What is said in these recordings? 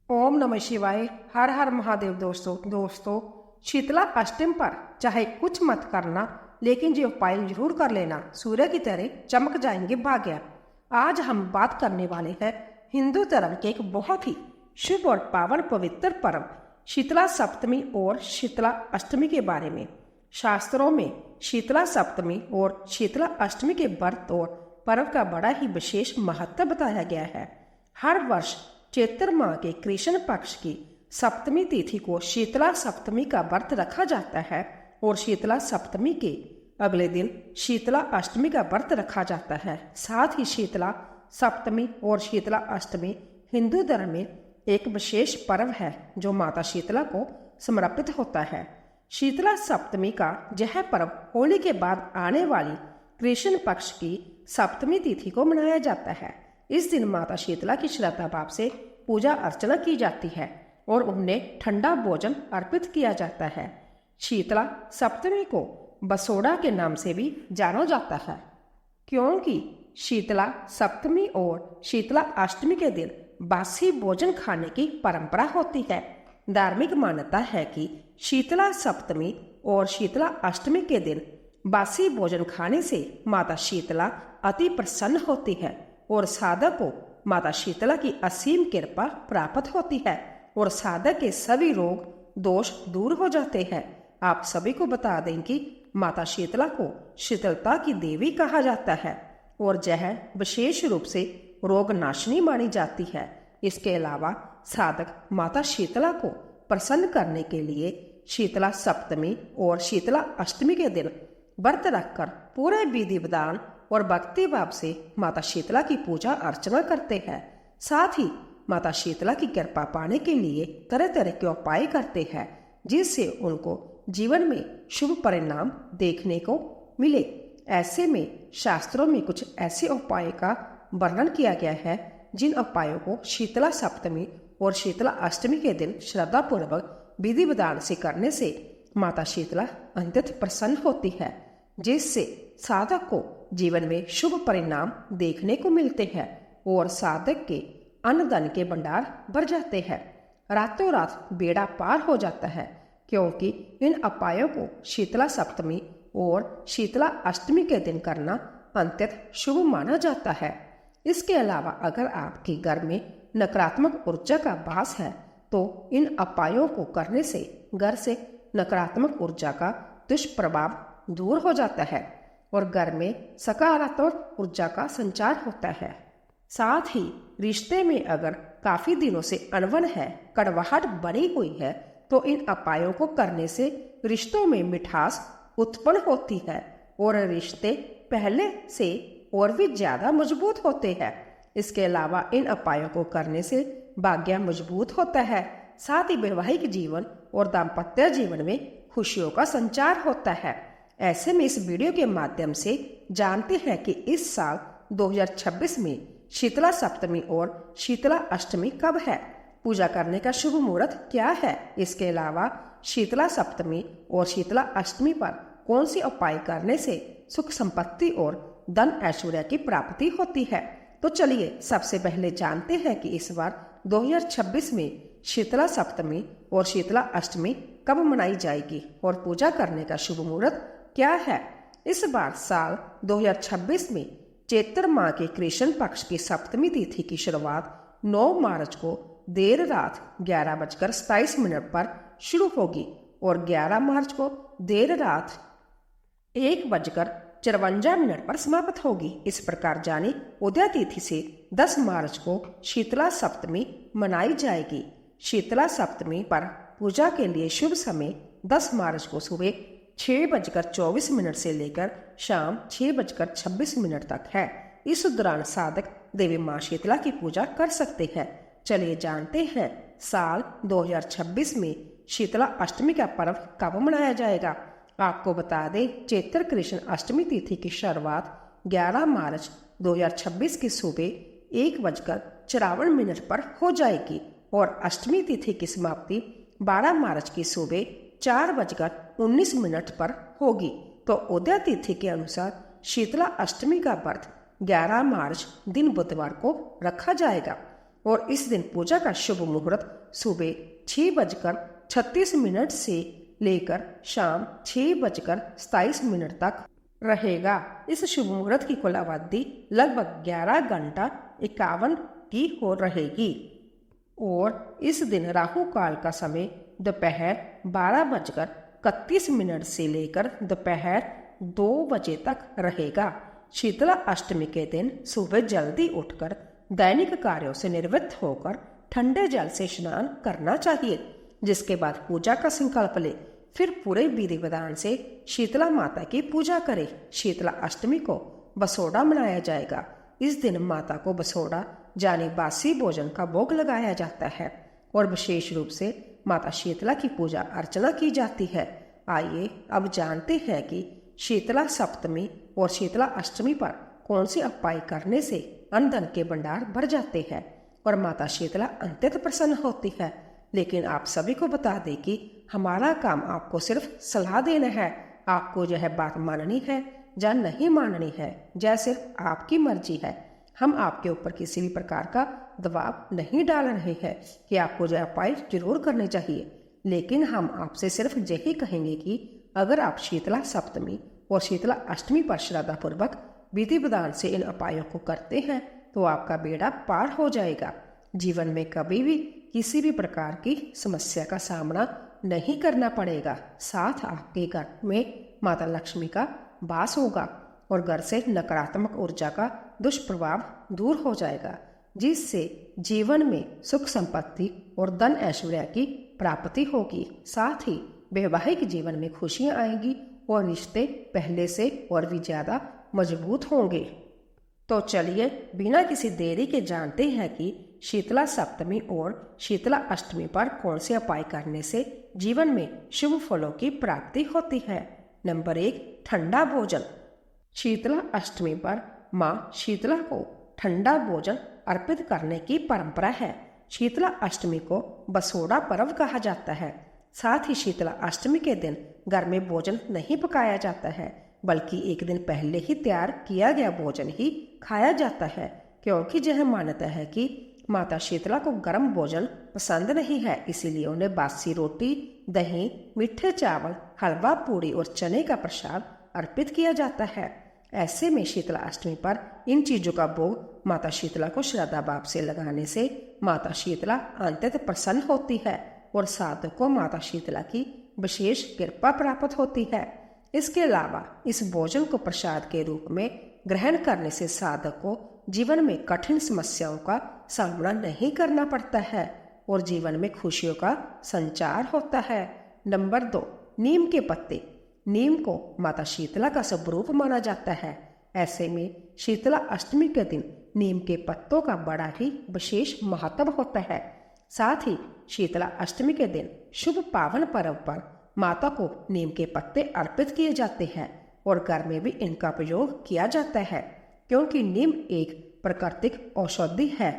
ओम नमः शिवाय। हर हर महादेव। दोस्तों शीतला अष्टमी पर चाहे कुछ मत करना, लेकिन ये उपाय जरूर कर लेना, सूर्य की तरह चमक जाएंगे भाग्य। आज हम बात करने वाले हैं हिंदू धर्म के एक बहुत ही शुभ और पावन पवित्र पर्व शीतला सप्तमी और शीतला अष्टमी के बारे में। शास्त्रों में शीतला सप्तमी और शीतला अष्टमी के व्रत और पर्व का बड़ा ही विशेष महत्व बताया गया है। हर वर्ष चैत्र माह के कृष्ण पक्ष की सप्तमी तिथि को शीतला सप्तमी का व्रत रखा जाता है और शीतला सप्तमी के अगले दिन शीतला अष्टमी का व्रत रखा जाता है। साथ ही शीतला सप्तमी और शीतला अष्टमी हिंदू धर्म में एक विशेष पर्व है जो माता शीतला को समर्पित होता है। शीतला सप्तमी का यह पर्व होली के बाद आने वाली कृष्ण पक्ष की सप्तमी तिथि को मनाया जाता है। इस दिन माता शीतला की श्रद्धा भाव से पूजा अर्चना की जाती है और उन्हें ठंडा भोजन अर्पित किया जाता है। शीतला सप्तमी को बसोड़ा के नाम से भी जाना जाता है, क्योंकि शीतला सप्तमी और शीतला अष्टमी के दिन बासी भोजन खाने की परंपरा होती है। धार्मिक मान्यता है कि शीतला सप्तमी और शीतला अष्टमी के दिन बासी भोजन खाने से माता शीतला अति प्रसन्न होती है और साधक को माता शीतला की असीम कृपा प्राप्त होती है और साधक के सभी रोग दोष दूर हो जाते हैं। आप सभी को बता दें कि माता शीतला को शीतलता की देवी कहा जाता है और यह विशेष रूप से रोग नाशनी मानी जाती है। इसके अलावा साधक माता शीतला को प्रसन्न करने के लिए शीतला सप्तमी और शीतला अष्टमी के दिन व्रत रखकर पूरे विधि विधान और भक्ति भाव से माता शीतला की पूजा अर्चना करते हैं। साथ ही माता शीतला की कृपा पाने के लिए तरह तरह के उपाय करते हैं, जिससे उनको जीवन में शुभ परिणाम देखने को मिले। ऐसे में शास्त्रों में कुछ ऐसे उपाय का वर्णन किया गया है जिन उपायों को शीतला सप्तमी और शीतला अष्टमी के दिन श्रद्धा पूर्वक विधि विधान से करने से माता शीतला अत्यंत प्रसन्न होती है, जिससे साधक को जीवन में शुभ परिणाम देखने को मिलते हैं और साधक के अन्न धन के भंडार भर जाते हैं। रातों रात बेड़ा पार हो जाता है, क्योंकि इन उपायों को शीतला सप्तमी और शीतला अष्टमी के दिन करना अत्यंत शुभ माना जाता है। इसके अलावा अगर आपके घर में नकारात्मक ऊर्जा का वास है तो इन उपायों को करने से घर से नकारात्मक ऊर्जा का दुष्प्रभाव दूर हो जाता है और घर में सकारात्मक ऊर्जा का संचार होता है। साथ ही रिश्ते में अगर काफी दिनों से अनबन है, कड़वाहट बनी हुई है, तो इन उपायों को करने से रिश्तों में मिठास उत्पन्न होती है और रिश्ते पहले से और भी ज्यादा मजबूत होते हैं। इसके अलावा इन उपायों को करने से भाग्य मजबूत होता है। साथ ही वैवाहिक जीवन और दाम्पत्य जीवन में खुशियों का संचार होता है। ऐसे में इस वीडियो के माध्यम से जानते हैं कि इस साल 2026 में शीतला सप्तमी और शीतला अष्टमी कब है, पूजा करने का शुभ मुहूर्त क्या है। इसके अलावा शीतला सप्तमी और शीतला अष्टमी पर कौन सी उपाय करने से सुख संपत्ति और धन ऐश्वर्य की प्राप्ति होती है। तो चलिए सबसे पहले जानते हैं कि इस बार 2026 में शीतला सप्तमी और शीतला अष्टमी कब मनाई जाएगी और पूजा करने का शुभ मुहूर्त क्या है। इस बार साल 2026 में चैत्र माह के कृष्ण पक्ष की सप्तमी तिथि की शुरुआत 9 मार्च को देर रात 11:27 पर शुरू होगी और 11 मार्च को देर रात 1:54 पर समाप्त होगी। इस प्रकार जानी उदय तिथि से 10 मार्च को शीतला सप्तमी मनाई जाएगी। शीतला सप्तमी पर पूजा के लिए शुभ समय 10 मार्च को सुबह 6:24 से लेकर शाम 6:26 तक है। इस दौरान साधक देवी माँ शीतला की पूजा कर सकते हैं। चलिए जानते हैं साल 2026 में शीतला अष्टमी का पर्व कब मनाया जाएगा। आपको बता दें, चैत्र कृष्ण अष्टमी तिथि की शुरुआत 11 मार्च 2026 की सुबह 1:54 पर हो जाएगी और अष्टमी तिथि की समाप्ति 12 मार्च की सुबह 4:19 पर होगी। तो उदय तिथि के अनुसार शीतला अष्टमी का व्रत 11 मार्च दिन बुधवार को रखा जाएगा। और इस दिन पूजा का शुभ मुहूर्त सुबह 6:36 से लेकर शाम 6:27 तक रहेगा। इस शुभ मुहूर्त की कुल अवधि लगभग 11 घंटा 51 की हो रहेगी और इस दिन राहु काल का समय दोपहर 12:31 से लेकर दोपहर 2 बजे तक रहेगा। शीतला अष्टमी के दिन सुबह जल्दी उठकर दैनिक कार्यों से निवृत्त होकर ठंडे जल से स्नान करना चाहिए, जिसके बाद पूजा का संकल्प ले। फिर पूरे विधि विधान से शीतला माता की पूजा करें। शीतला अष्टमी को बसोड़ा मनाया जाएगा। इस दिन माता को बसोड़ा यानी बासी भोजन का भोग लगाया जाता है और विशेष रूप से माता शीतला की पूजा अर्चना की जाती है। आइए अब जानते हैं कि शीतला सप्तमी और शीतला अष्टमी पर कौन से उपाय करने से अन्न धन के भंडार भर जाते हैं और माता शीतला अत्यंत प्रसन्न होती है। लेकिन आप सभी को बता दें कि हमारा काम आपको सिर्फ सलाह देना है। आपको यह बात माननी है या नहीं माननी है, यह सिर्फ आपकी मर्जी है। हम आपके ऊपर किसी भी प्रकार का दबाव नहीं डाल रहे हैं कि आपको यह उपाय जरूर करने चाहिए, लेकिन हम आपसे सिर्फ यही कहेंगे कि अगर आप शीतला सप्तमी और शीतला अष्टमी पर श्रद्धापूर्वक विधि विधान से इन उपायों को करते हैं तो आपका बेड़ा पार हो जाएगा। जीवन में कभी भी किसी भी प्रकार की समस्या का सामना नहीं करना पड़ेगा। साथ आपके घर में माता लक्ष्मी का वास होगा और घर से नकारात्मक ऊर्जा का दुष्प्रभाव दूर हो जाएगा, जिससे जीवन में सुख संपत्ति और धन ऐश्वर्य की प्राप्ति होगी। साथ ही वैवाहिक जीवन में खुशियां आएंगी और रिश्ते पहले से और भी ज्यादा मजबूत होंगे। तो चलिए बिना किसी देरी के जानते हैं कि शीतला सप्तमी और शीतला अष्टमी पर कौन से उपाय करने से जीवन में शुभ फलों की प्राप्ति होती है। नंबर 1, ठंडा भोजन। शीतला अष्टमी पर माँ शीतला को ठंडा भोजन अर्पित करने की परंपरा है। शीतला अष्टमी को बसोड़ा पर्व कहा जाता है। साथ ही शीतला अष्टमी के दिन घर में भोजन नहीं पकाया जाता है, बल्कि एक दिन पहले ही तैयार किया गया भोजन ही खाया जाता है, क्योंकि यह मान्यता है कि माता शीतला को गर्म भोजन पसंद नहीं है। इसीलिए उन्हें बासी रोटी, दही, मीठे चावल, हलवा पूड़ी और चने का प्रसाद अर्पित किया जाता है। ऐसे में शीतला अष्टमी पर इन चीजों का भोग माता शीतला को श्रद्धा भाव से लगाने से माता शीतला अत्यंत प्रसन्न होती है और साधक को माता शीतला की विशेष कृपा प्राप्त होती है। इसके अलावा इस भोजन को प्रसाद के रूप में ग्रहण करने से साधक को जीवन में कठिन समस्याओं का सामना नहीं करना पड़ता है और जीवन में खुशियों का संचार होता है। नंबर 2, नीम के पत्ते। नीम को माता शीतला का स्वरूप माना जाता है। ऐसे में शीतला अष्टमी के दिन नीम के पत्तों का बड़ा ही विशेष महत्व होता है। साथ ही शीतला अष्टमी के दिन शुभ पावन पर्व पर माता को नीम के पत्ते अर्पित किए जाते हैं और घर में भी इनका प्रयोग किया जाता है, क्योंकि नीम एक प्राकृतिक औषधि है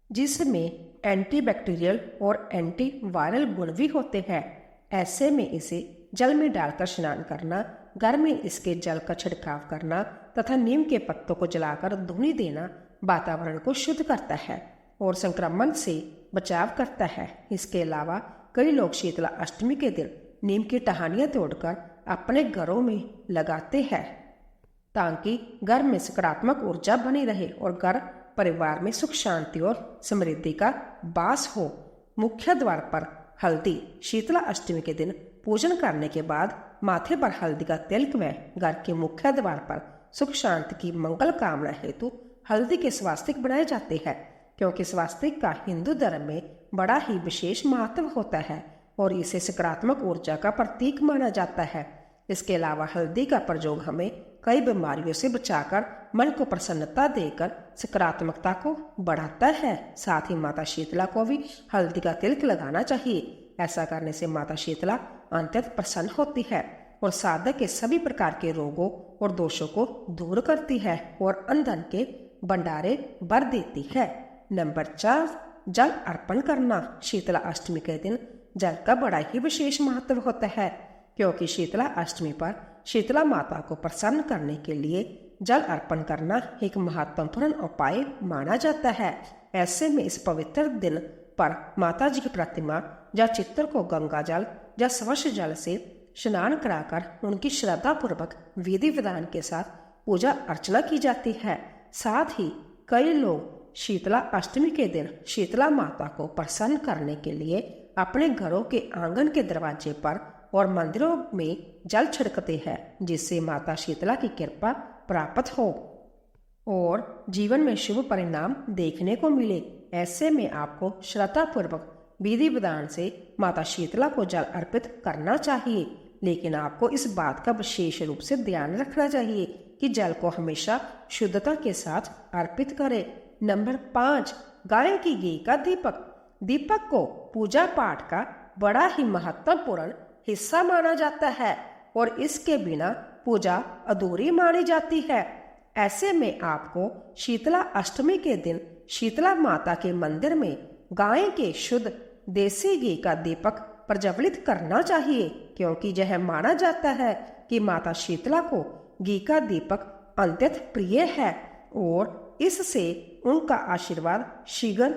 जिसमें एंटीबैक्टीरियल और एंटी वायरल गुण भी होते हैं। ऐसे में इसे जल में डालकर स्नान करना, घर में इसके जल का छिड़काव करना तथा नीम के पत्तों को जलाकर धुनी देना वातावरण को शुद्ध करता है और संक्रमण से बचाव करता है। इसके अलावा कई लोग शीतला अष्टमी के दिन नीम की टहनियाँ तोड़कर अपने घरों में लगाते हैं ताकि घर में सकारात्मक ऊर्जा बनी रहे और घर परिवार में सुख शांति और समृद्धि का वास हो। मुख्य द्वार पर हल्दी। शीतला अष्टमी के दिन पूजन करने के बाद माथे पर हल्दी का तिलक व घर के मुख्य द्वार पर सुख शांति की मंगल कामना हेतु हल्दी के स्वास्तिक बनाए जाते हैं, क्योंकि स्वास्तिक का हिंदू धर्म में बड़ा ही विशेष महत्व होता है और इसे सकारात्मक ऊर्जा का प्रतीक माना जाता है। इसके अलावा हल्दी का प्रयोग हमें कई बीमारियों से बचाकर मन को प्रसन्नता देकर सकारात्मकता को बढ़ाता है। साथ ही माता शीतला को भी हल्दी का तिलक लगाना चाहिए। ऐसा करने से माता शीतला अत्यंत प्रसन्न होती है और साधक के सभी प्रकार के रोगों और दोषों को दूर करती है और अन्न धन के भंडारे भर देती है। नंबर 4, जल अर्पण करना। शीतला अष्टमी के दिन जल का बड़ा ही विशेष महत्व होता है, क्योंकि शीतला अष्टमी पर शीतला माता को प्रसन्न करने के लिए जल अर्पण करना एक महत्वपूर्ण उपाय माना जाता है। ऐसे में इस पवित्र दिन पर माता जी की प्रतिमा या चित्र को गंगा जल या स्वच्छ जल से स्नान कराकर उनकी श्रद्धा पूर्वक विधि विधान के साथ पूजा अर्चना की जाती है। साथ ही कई लोग शीतला अष्टमी के दिन शीतला माता को प्रसन्न करने के लिए अपने घरों के आंगन के दरवाजे पर और मंदिरों में जल छिड़कते हैं, जिससे माता शीतला की कृपा प्राप्त हो और जीवन में शुभ परिणाम देखने को मिले। ऐसे में आपको श्रद्धा पूर्वक विधि विधान से माता शीतला को जल अर्पित करना चाहिए, लेकिन आपको इस बात का विशेष रूप से ध्यान रखना चाहिए कि जल को हमेशा शुद्धता के साथ अर्पित करें। नंबर 5, गाय की घी का दीपक। दीपक को पूजा पाठ का बड़ा ही महत्वपूर्ण हिस्सा माना जाता है और इसके बिना पूजा अधूरी मानी जाती है। ऐसे में आपको शीतला अष्टमी के दिन शीतला माता के मंदिर में गाय के शुद्ध देसी घी का दीपक प्रज्वलित करना चाहिए, क्योंकि यह माना जाता है कि माता शीतला को घी का दीपक अत्यंत प्रिय है और इससे उनका आशीर्वाद शीघ्र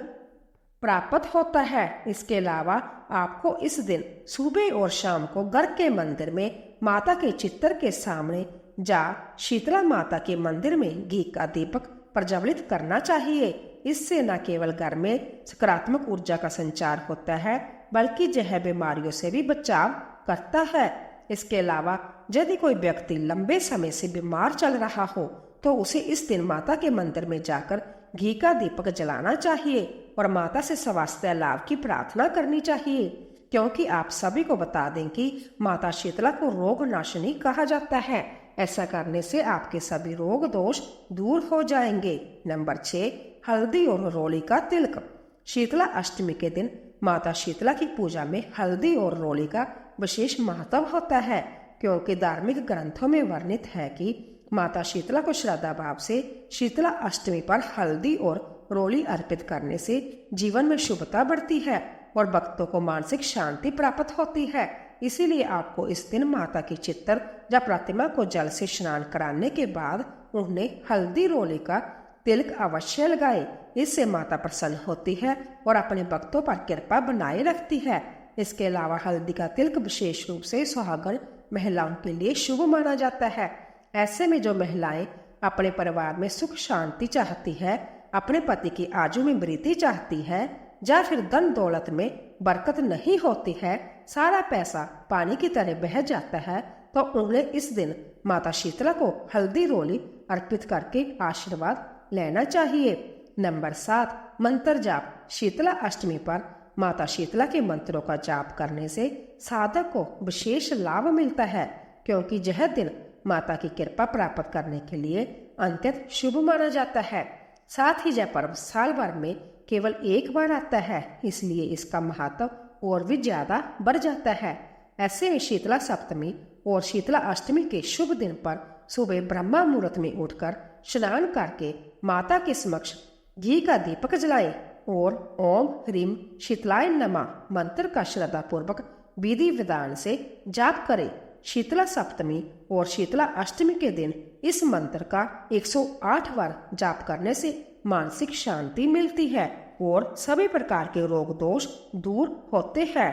प्राप्त होता है। इसके अलावा आपको इस दिन सुबह और शाम को घर के मंदिर में माता के चित्र के सामने जा शीतला माता के मंदिर में घी का दीपक प्रज्वलित करना चाहिए। इससे न केवल घर में सकारात्मक ऊर्जा का संचार होता है, बल्कि यह बीमारियों से भी बचाव करता है। इसके अलावा यदि कोई व्यक्ति लंबे समय से बीमार चल रहा हो तो उसे इस दिन माता के मंदिर में जाकर घी का दीपक जलाना चाहिए और माता से स्वास्थ्य लाभ की प्रार्थना करनी चाहिए, क्योंकि आप सभी को बता दें कि माता शीतला को रोग नाशिनी कहा जाता है। ऐसा करने से आपके सभी रोग दोष दूर हो जाएंगे। नंबर 6, हल्दी और रोली का तिलक। शीतला अष्टमी के दिन माता शीतला की पूजा में हल्दी और रोली का विशेष महत्व होता है, क्योंकि धार्मिक ग्रंथों में वर्णित है कि माता शीतला को श्रद्धा भाव से शीतला अष्टमी पर हल्दी और रोली अर्पित करने से जीवन में शुभता बढ़ती है और भक्तों को मानसिक शांति प्राप्त होती है। इसीलिए आपको इस दिन माता की चित्र या प्रतिमा को जल से स्नान कराने के बाद उन्हें हल्दी रोली का तिलक अवश्य लगाए। इससे माता प्रसन्न होती है और अपने भक्तों पर कृपा बनाए रखती है। इसके अलावा हल्दी का तिलक विशेष रूप से सुहागन महिलाओं के लिए शुभ माना जाता है। ऐसे में जो महिलाएं अपने परिवार में सुख शांति चाहती है, अपने पति की आयु में वृद्धि चाहती है या फिर धन दौलत में बरकत नहीं होती है, सारा पैसा पानी की तरह बह जाता है, तो उन्हें इस दिन माता शीतला को हल्दी रोली अर्पित करके आशीर्वाद लेना चाहिए। नंबर 7, मंत्र जाप। शीतला अष्टमी पर माता शीतला के मंत्रों का जाप करने से साधक को विशेष लाभ मिलता है, क्योंकि यह दिन माता की कृपा प्राप्त करने के लिए अत्यंत शुभ माना जाता है। साथ ही यह पर्व साल भर में केवल एक बार आता है, इसलिए इसका महत्व और भी ज्यादा बढ़ जाता है। ऐसे में शीतला सप्तमी और शीतला अष्टमी के शुभ दिन पर सुबह ब्रह्मा मुहूर्त में उठकर स्नान करके माता के समक्ष घी का दीपक जलाएं और ओम ह्रीम शीतलाय नमः मंत्र का श्रद्धा पूर्वक विधि विधान से जाप करें। शीतला सप्तमी और शीतला अष्टमी के दिन इस मंत्र का 108 बार जाप करने से मानसिक शांति मिलती है और सभी प्रकार के रोग दोष दूर होते हैं।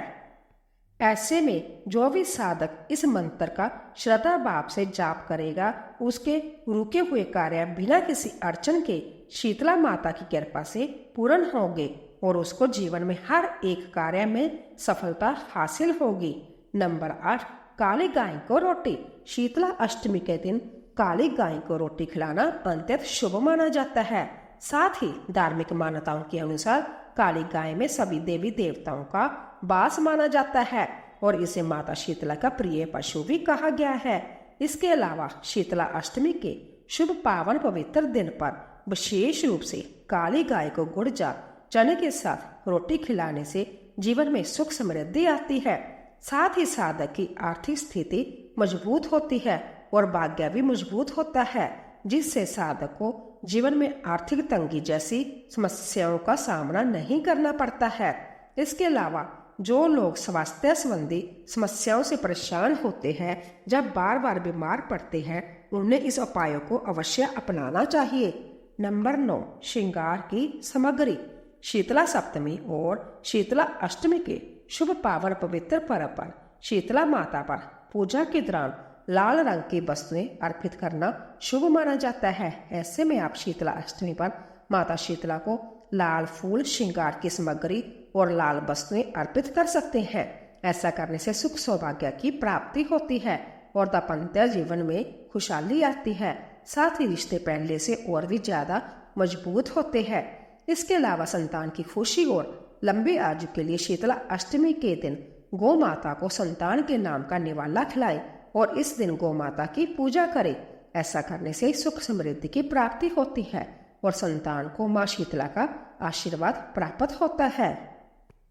ऐसे में जो भी साधक इस मंत्र का श्रद्धा भाव से जाप करेगा, उसके रुके हुए कार्य बिना किसी अड़चन के शीतला माता की कृपा से पूर्ण होंगे और उसको जीवन में हर एक कार्य में सफलता हासिल होगी। नंबर 8, काली गाय को रोटी। शीतला अष्टमी के दिन काली गाय को रोटी खिलाना अत्यंत शुभ माना जाता है। साथ ही धार्मिक मान्यताओं के अनुसार काली गाय में सभी देवी देवताओं का वास माना जाता है और इसे माता शीतला का प्रिय पशु भी कहा गया है। इसके अलावा शीतला अष्टमी के शुभ पावन पवित्र दिन पर विशेष रूप से काली गाय को गुड़ जा चने के साथ रोटी खिलाने से जीवन में सुख समृद्धि आती है। साथ ही साधक की आर्थिक स्थिति मजबूत होती है और भाग्य भी मजबूत होता है, जिससे साधक को जीवन में आर्थिक तंगी जैसी समस्याओं का सामना नहीं करना पड़ता है। इसके अलावा जो लोग स्वास्थ्य संबंधी समस्याओं से परेशान होते हैं, जब बार बार बीमार पड़ते हैं, उन्हें इस उपायों को अवश्य अपनाना चाहिए। नंबर 9, श्रृंगार की सामग्री। शीतला सप्तमी और शीतला अष्टमी के शुभ पावन पवित्र पर्व पर शीतला माता पर पूजा के दौरान लाल रंग की वस्तुएं अर्पित करना शुभ माना जाता है। ऐसे में आप शीतला अष्टमी पर माता शीतला को लाल फूल, श्रृंगार की सामग्री और लाल वस्तुएं अर्पित कर सकते हैं। ऐसा करने से सुख सौभाग्य की प्राप्ति होती है और दाम्पत्य जीवन में खुशहाली आती है। साथ ही रिश्ते पहले से और भी ज्यादा मजबूत होते हैं। इसके अलावा संतान की खुशी और लंबी आयु के लिए शीतला अष्टमी के दिन गौ माता को संतान के नाम का निवाला खिलाए और इस दिन गौ माता की पूजा करें। ऐसा करने से सुख समृद्धि की प्राप्ति होती है और संतान को माँ शीतला का आशीर्वाद प्राप्त होता है।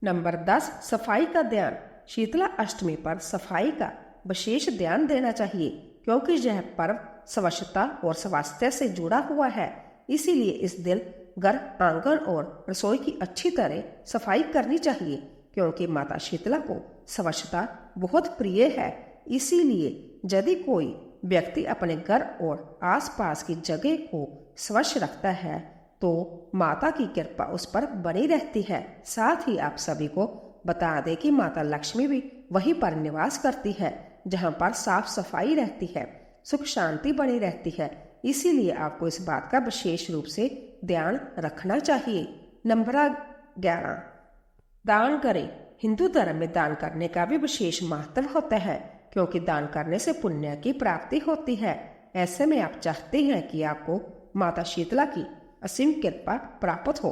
नंबर 10, सफाई का ध्यान। शीतला अष्टमी पर सफाई का विशेष ध्यान देना चाहिए क्योंकि यह पर्व स्वच्छता और स्वास्थ्य से जुड़ा हुआ है। इसीलिए इस दिन घर, आंगन और रसोई की अच्छी तरह सफाई करनी चाहिए क्योंकि माता शीतला को स्वच्छता बहुत प्रिय है। इसीलिए यदि कोई व्यक्ति अपने घर और आसपास की जगह को स्वच्छ रखता है तो माता की कृपा उस पर बनी रहती है। साथ ही आप सभी को बता दें कि माता लक्ष्मी भी वहीं पर निवास करती है जहां पर साफ सफाई रहती है, सुख शांति बनी रहती है। इसीलिए आपको इस बात का विशेष रूप से ध्यान रखना चाहिए। नंबर 11, दान करें। हिंदू धर्म में दान करने का भी विशेष महत्व होता है क्योंकि दान करने से पुण्य की प्राप्ति होती है। ऐसे में आप चाहते हैं कि आपको माता शीतला की असीम कृपा प्राप्त हो,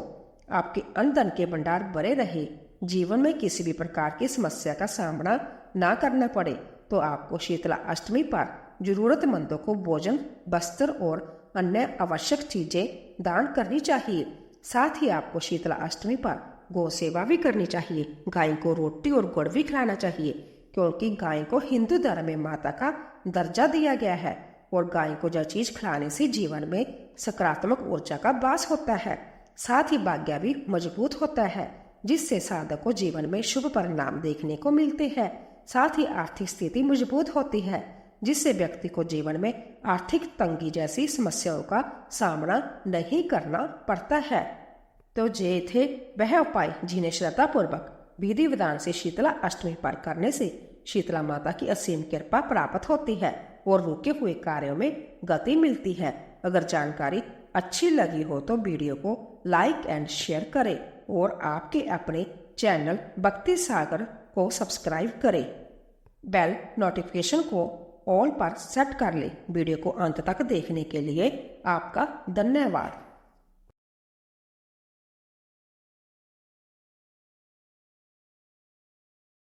आपके अन्न धन के भंडार भरे रहे, जीवन में किसी भी प्रकार की समस्या का सामना ना करना पड़े, तो आपको शीतला अष्टमी पर जरूरतमंदों को भोजन, वस्त्र और अन्य आवश्यक चीजें दान करनी चाहिए। साथ ही आपको शीतला अष्टमी पर गौ सेवा भी करनी चाहिए। गाय को रोटी और गुड़ भी खिलाना चाहिए क्योंकि गाय को हिंदू धर्म में माता का दर्जा दिया गया है और गाय को यह चीज खिलाने से जीवन में सकारात्मक ऊर्जा का वास होता है। साथ ही भाग्य भी मजबूत होता है जिससे साधक को जीवन में शुभ परिणाम देखने को मिलते हैं। साथ ही आर्थिक स्थिति मजबूत होती है जिससे व्यक्ति को जीवन में आर्थिक तंगी जैसी समस्याओं का सामना नहीं करना पड़ता है। तो ये थे वह उपाय जिन्हें श्रद्धा पूर्वक विधि विधान से शीतला अष्टमी पर करने से शीतला माता की असीम कृपा प्राप्त होती है और रुके हुए कार्यों में गति मिलती है। अगर जानकारी अच्छी लगी हो तो वीडियो को लाइक एंड शेयर करें और आपके अपने चैनल भक्ति सागर को सब्सक्राइब करें। बेल नोटिफिकेशन को ऑल पर सेट कर ले। वीडियो को अंत तक देखने के लिए आपका धन्यवाद।